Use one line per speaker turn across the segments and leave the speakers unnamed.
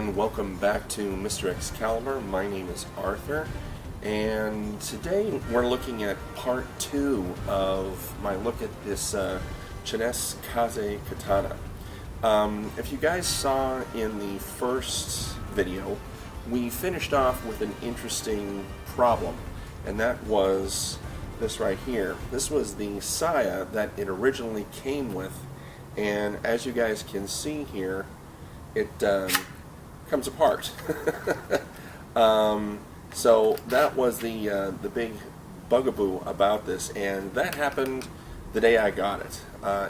and welcome back to Mr. Excalibur. My name is Arthur, and today we're looking at part 2 of my look at this Cheness Kaze Katana. If you guys saw in the first video, we finished off with an interesting problem, and that was this right here. This was the saya that it originally came with, and as you guys can see here, it comes apart. So that was the big bugaboo about this, and that happened the day I got it.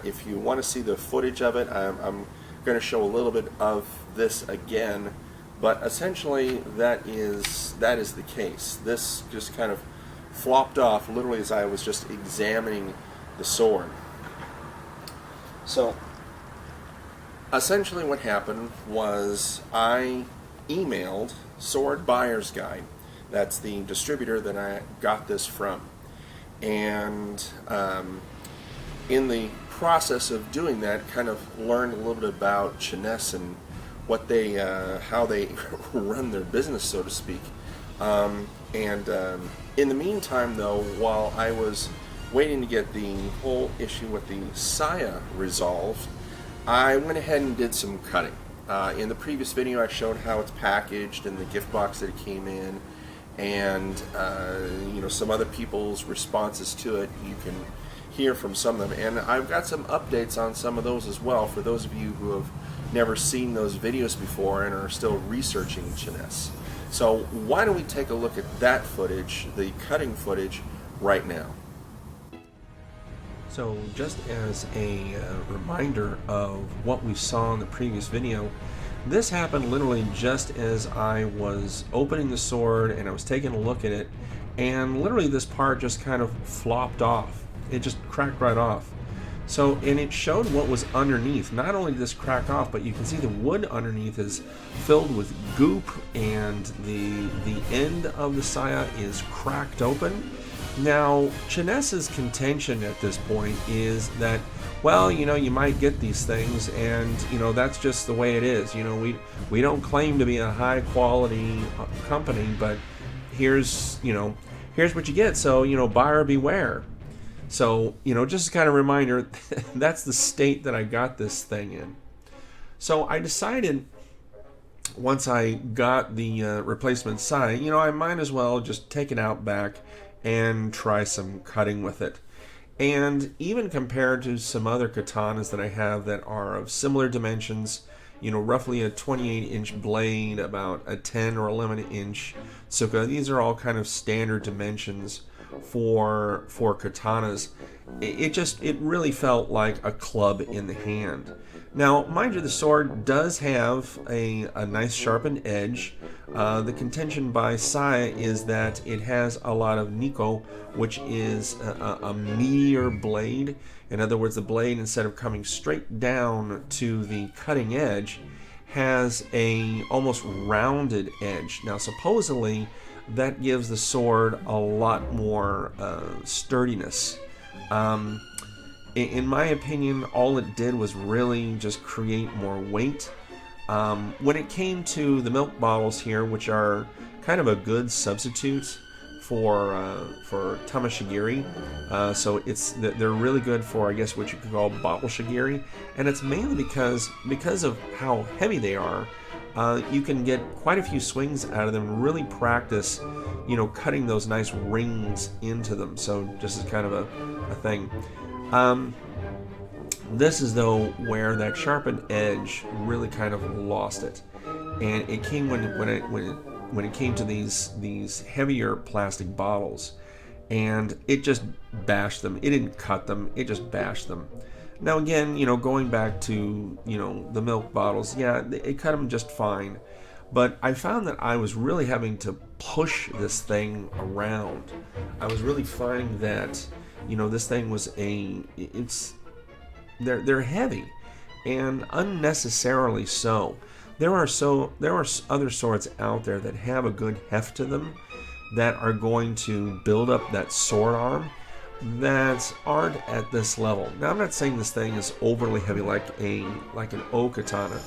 If you want to see the footage of it, I'm going to show a little bit of this again, but essentially that is the case. This just kind of flopped off literally as I was just examining the sword. So essentially what happened was I emailed Sword Buyer's Guide. That's the distributor that I got this from. And in the process of doing that, kind of learned a little bit about Cheness and what they, how they run their business, so to speak. In the meantime, though, while I was waiting to get the whole issue with the saya resolved, I went ahead and did some cutting. In the previous video, I showed how it's packaged and the gift box that it came in, and you know, some other people's responses to it. You can hear from some of them, and I've got some updates on some of those as well for those of you who have never seen those videos before and are still researching Cheness. So why don't we take a look at that footage, the cutting footage, right now. So just as a reminder of what we saw in the previous video, this happened literally just as I was opening the sword and I was taking a look at it, and literally this part just kind of flopped off. It just cracked right off. So, and it showed what was underneath. Not only did this crack off, but you can see the wood underneath is filled with goop, and the end of the saya is cracked open. Now, Cheness's contention at this point is that, well, you know, you might get these things, and you know, that's just the way it is. You know, we don't claim to be a high quality company, but here's what you get. So, you know, buyer beware. So, you know, just a kind of reminder, that's the state that I got this thing in. So I decided, once I got the replacement saya, you know, I might as well just take it out back and try some cutting with it. And even compared to some other katanas that I have that are of similar dimensions, you know, roughly a 28-inch blade, about a 10 or 11-inch tsuka, these are all kind of standard dimensions for katanas. It really felt like a club in the hand. Now, mind you, the sword does have a nice sharpened edge. The contention by saya is that it has a lot of niko, which is a meatier blade. In other words, the blade, instead of coming straight down to the cutting edge, has a almost rounded edge. Now, supposedly, that gives the sword a lot more sturdiness. In my opinion, all it did was really just create more weight. When it came to the milk bottles here, which are kind of a good substitute for tamashigiri, so they're really good for, I guess, what you could call bottle shigiri, and it's mainly because of how heavy they are. You can get quite a few swings out of them and really practice, you know, cutting those nice rings into them. So just as kind of a thing. This is, though, where that sharpened edge really kind of lost it, and it came when it came to these heavier plastic bottles, and it just bashed them. It didn't cut them; it just bashed them. Now again, you know, going back to, you know, the milk bottles, yeah, it cut them just fine, but I found that I was really having to push this thing around. I was really finding that, you know, this thing was they're heavy, and unnecessarily so. There are other swords out there that have a good heft to them, that are going to build up that sword arm, that aren't at this level. Now, I'm not saying this thing is overly heavy like an O katana,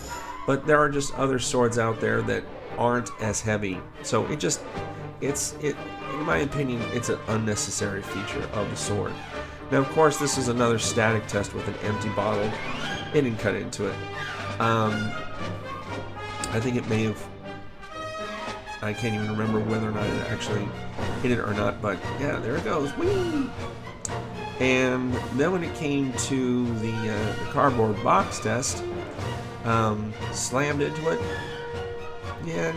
but there are just other swords out there that aren't as heavy. So in my opinion, it's an unnecessary feature of the sword. Now, of course, this is another static test with an empty bottle. It didn't cut into it. I think it may have. I can't even remember whether or not it actually hit it or not, but yeah, there it goes. Whee! And then when it came to the cardboard box test, slammed into it. Yeah,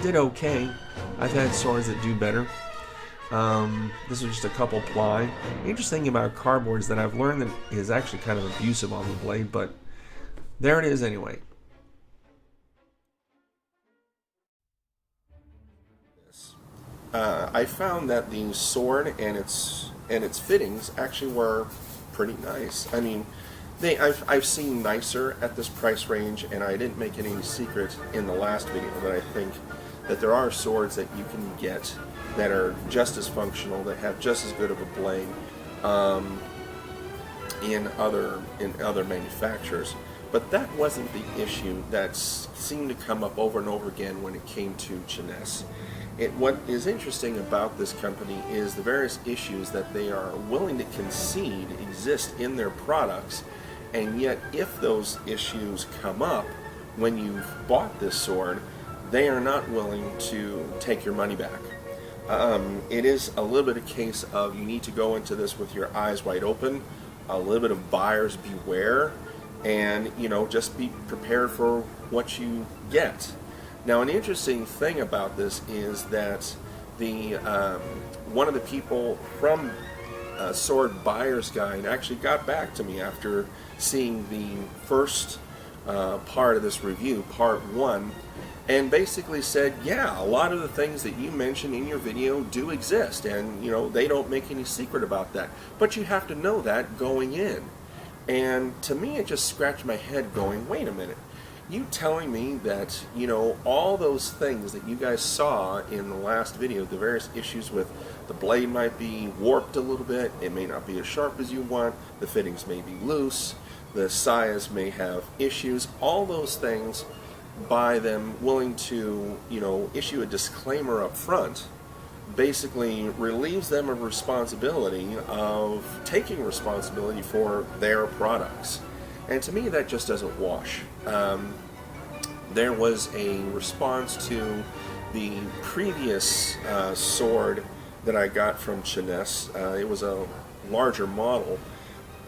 did okay. I've had swords that do better. This was just a couple ply. The interesting thing about cardboard is that I've learned that it is actually kind of abusive on the blade, but there it is anyway. I found that the sword and its fittings actually were pretty nice. I mean, I've seen nicer at this price range, and I didn't make any secret in the last video that I think that there are swords that you can get that are just as functional, that have just as good of a blade in other manufacturers. But that wasn't the issue that seemed to come up over and over again when it came to Cheness. What is interesting about this company is the various issues that they are willing to concede exist in their products, and yet if those issues come up when you've bought this sword, they are not willing to take your money back. It is a little bit a case of you need to go into this with your eyes wide open, a little bit of buyer's beware, and just be prepared for what you get. Now, an interesting thing about this is that the one of the people from Sword Buyer's Guide actually got back to me after seeing the first part of this review, part 1, and basically said, yeah, a lot of the things that you mentioned in your video do exist, and they don't make any secret about that, but you have to know that going in. And to me, it just scratched my head going, wait a minute, you telling me that all those things that you guys saw in the last video, the various issues with the blade might be warped a little bit, it may not be as sharp as you want, the fittings may be loose, the size may have issues, all those things, by them willing to issue a disclaimer up front, basically relieves them of responsibility of taking responsibility for their products. And to me, that just doesn't wash. There was a response to the previous sword that I got from Cheness. It was a larger model,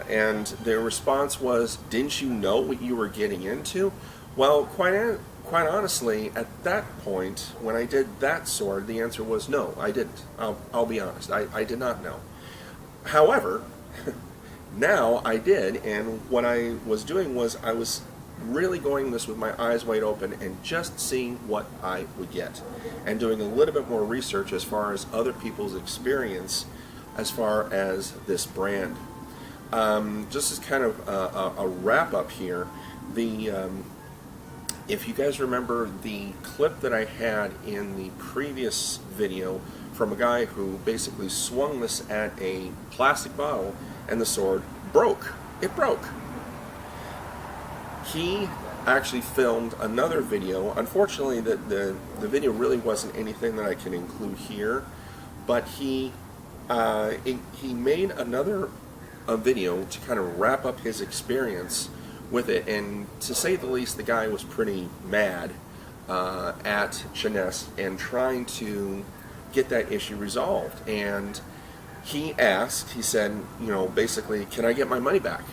and their response was, didn't you know what you were getting into? Well, quite honestly, at that point, when I did that sword, the answer was no, I didn't. I'll be honest, I did not know. However, now I did, and what I was doing was I was really going this with my eyes wide open and just seeing what I would get, and doing a little bit more research as far as other people's experience as far as this brand. Just as kind of a wrap up here, if you guys remember the clip that I had in the previous video from a guy who basically swung this at a plastic bottle and the sword broke. It broke. He actually filmed another video. Unfortunately, the video really wasn't anything that I can include here, but he made another video to kind of wrap up his experience with it, and to say the least, the guy was pretty mad at Cheness and trying to get that issue resolved. And he said, basically, can I get my money back?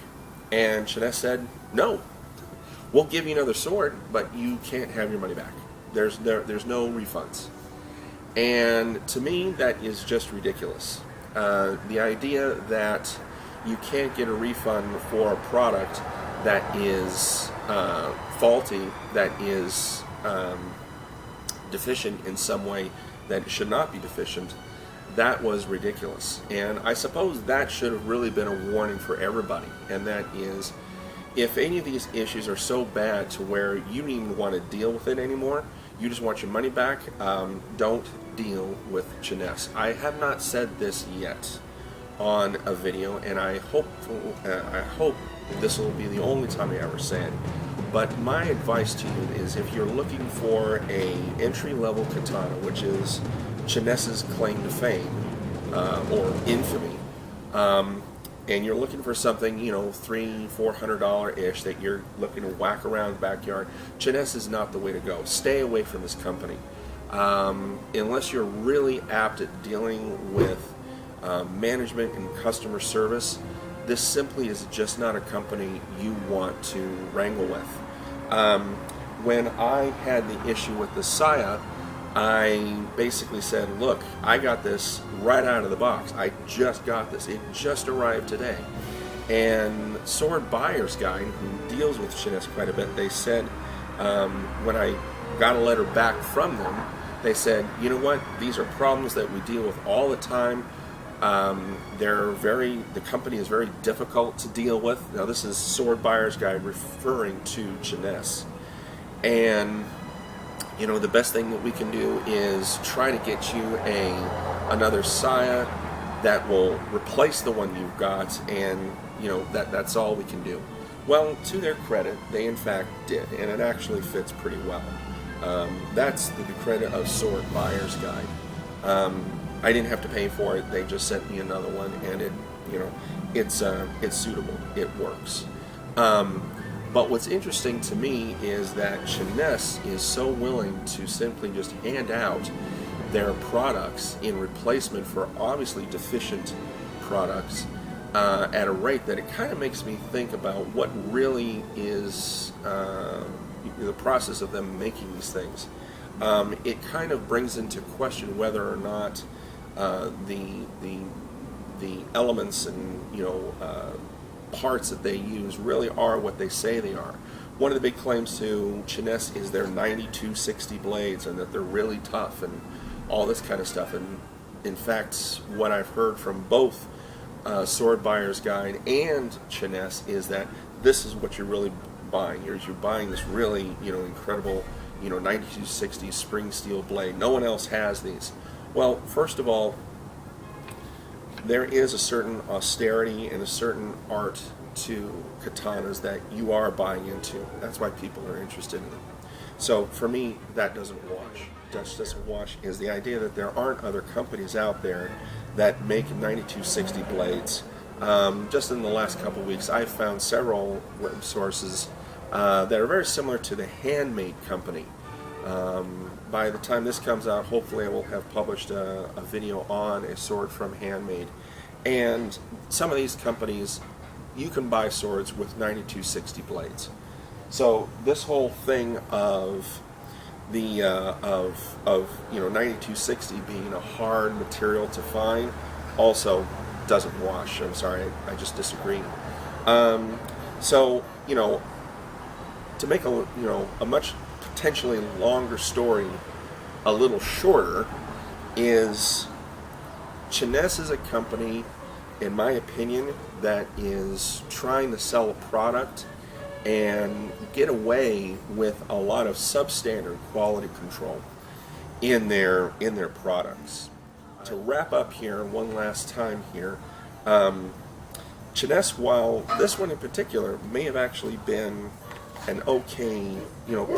And Cheness said, no, we'll give you another sword, but you can't have your money back. There's no refunds. And to me, that is just ridiculous. The idea that you can't get a refund for a product that is faulty, that is deficient in some way that should not be deficient, that was ridiculous. And I suppose that should have really been a warning for everybody, and that is, if any of these issues are so bad to where you don't even want to deal with it anymore, you just want your money back, don't deal with Cheness. I have not said this yet on a video, and I hope this will be the only time I ever say it. But my advice to you is, if you're looking for a entry-level katana, which is Cheness's claim to fame or infamy, and you're looking for something, you know, $300-400 ish that you're looking to whack around the backyard, Cheness is not the way to go. Stay away from this company. Unless you're really apt at dealing with management and customer service, this simply is just not a company you want to wrangle with. When I had the issue with the Saya, I basically said, look, I got this right out of the box. I just got this. It just arrived today. And Sword Buyer's Guide, who deals with Cheness quite a bit, they said, when I got a letter back from them, they said, you know what, these are problems that we deal with all the time. The company is very difficult to deal with. Now, this is Sword Buyer's Guide referring to Cheness. And, you know, the best thing that we can do is try to get you another Saya that will replace the one you've got, and, you know, that's all we can do. Well, to their credit, they in fact did, and it actually fits pretty well. That's the credit of Sword Buyer's Guide. I didn't have to pay for it. They just sent me another one, and it's suitable. It works. But what's interesting to me is that Cheness is so willing to simply just hand out their products in replacement for obviously deficient products at a rate that it kind of makes me think about what really is the process of them making these things. It kind of brings into question whether or not the elements and parts that they use really are what they say they are. One of the big claims to Cheness is their 9260 blades, and that they're really tough and all this kind of stuff. And in fact, what I've heard from both Sword Buyer's Guide and Cheness is that this is what you're really buying. You're buying this really incredible 9260 spring steel blade. No one else has these. Well, first of all, there is a certain austerity and a certain art to katanas that you are buying into. That's why people are interested in them. So for me, that doesn't wash. That doesn't wash is the idea that there aren't other companies out there that make 9260 blades. Just in the last couple of weeks, I've found several web sources that are very similar to the Handmade company. By the time this comes out, hopefully I will have published a video on a sword from Handmade. And some of these companies, you can buy swords with 9260 blades. So this whole thing of the 9260 being a hard material to find also doesn't wash. I'm sorry, I just disagree. So to make a much potentially longer story a little shorter, is Cheness is a company, in my opinion, that is trying to sell a product and get away with a lot of substandard quality control in their products. To wrap up here one last time here, Cheness, while this one in particular may have actually been an okay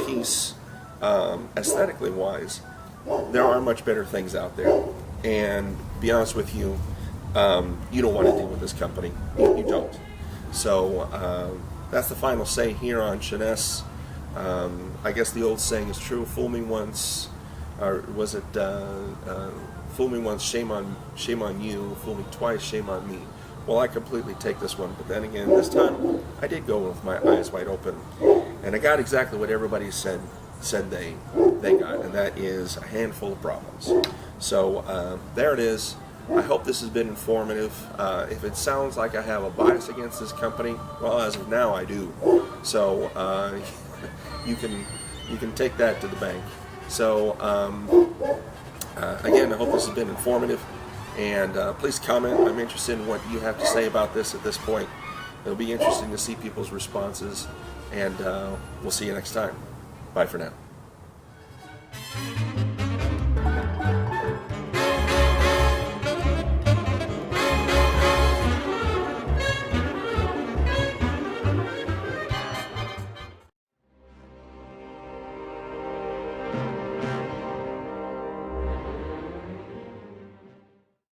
piece aesthetically wise, there are much better things out there. And to be honest with you, you don't want to deal with this company. You don't. So that's the final say here on Cheness. I guess the old saying is true: fool me once, or was it fool me once, shame on you; fool me twice, shame on me. Well, I completely take this one, but then again, this time I did go with my eyes wide open, and I got exactly what everybody said they got, and that is a handful of problems. So there it is. I hope this has been informative. If it sounds like I have a bias against this company, well, as of now, I do. So you can take that to the bank. So again, I hope this has been informative, and please comment. I'm interested in what you have to say about this at this point. It'll be interesting to see people's responses, and we'll see you next time. Bye for now.